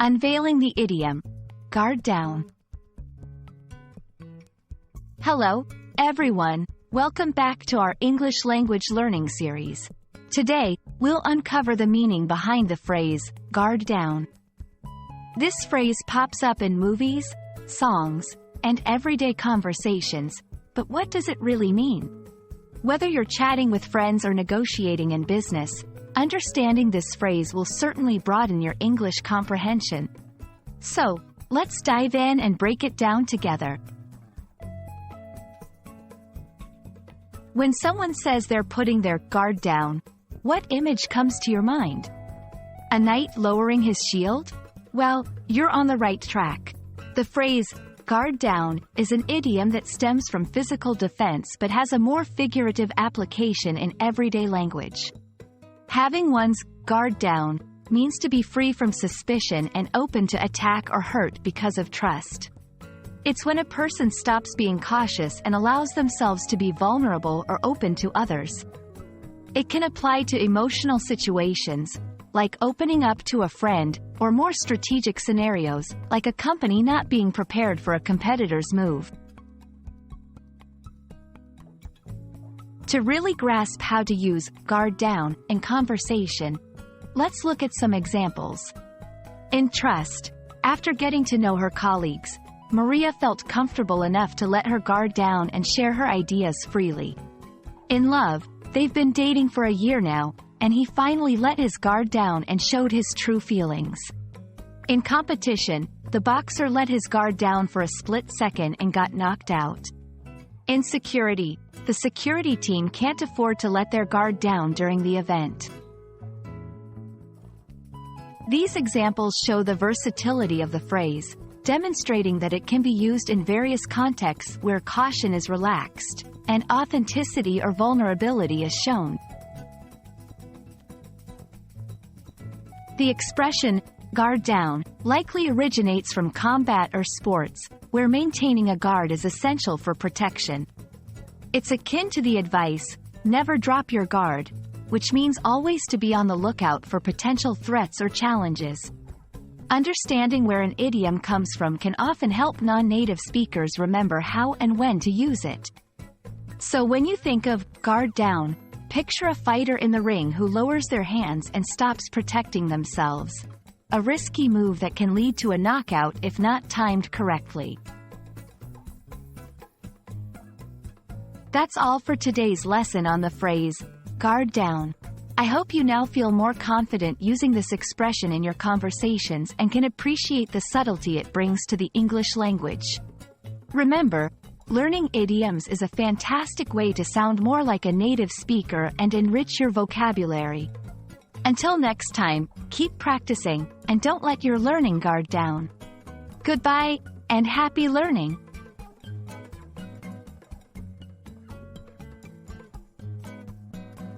Unveiling the Idiom. Guard down. Hello, everyone. Welcome back to our English language learning series. Today, we'll uncover the meaning behind the phrase, guard down. This phrase pops up in movies, songs, and everyday conversations, but what does it really mean? Whether you're chatting with friends or negotiating in business, understanding this phrase will certainly broaden your English comprehension. So, let's dive in and break it down together. When someone says they're putting their guard down, what image comes to your mind? A knight lowering his shield? Well, you're on the right track. The phrase, guard down, is an idiom that stems from physical defense but has a more figurative application in everyday language. Having one's guard down means to be free from suspicion and open to attack or hurt because of trust. It's when a person stops being cautious and allows themselves to be vulnerable or open to others. It can apply to emotional situations, like opening up to a friend, or more strategic scenarios, like a company not being prepared for a competitor's move. To really grasp how to use guard down in conversation, let's look at some examples. In trust, after getting to know her colleagues, Maria felt comfortable enough to let her guard down and share her ideas freely. In love, they've been dating for a year now, and he finally let his guard down and showed his true feelings. In competition, the boxer let his guard down for a split second and got knocked out. In security, the security team can't afford to let their guard down during the event. These examples show the versatility of the phrase, demonstrating that it can be used in various contexts where caution is relaxed, and authenticity or vulnerability is shown. The expression, guard down, likely originates from combat or sports, where maintaining a guard is essential for protection. It's akin to the advice, never drop your guard, which means always to be on the lookout for potential threats or challenges. Understanding where an idiom comes from can often help non-native speakers remember how and when to use it. So when you think of guard down, picture a fighter in the ring who lowers their hands and stops protecting themselves. A risky move that can lead to a knockout if not timed correctly. That's all for today's lesson on the phrase, guard down. I hope you now feel more confident using this expression in your conversations and can appreciate the subtlety it brings to the English language. Remember, learning idioms is a fantastic way to sound more like a native speaker and enrich your vocabulary. Until next time, keep practicing, and don't let your learning guard down. Goodbye, and happy learning!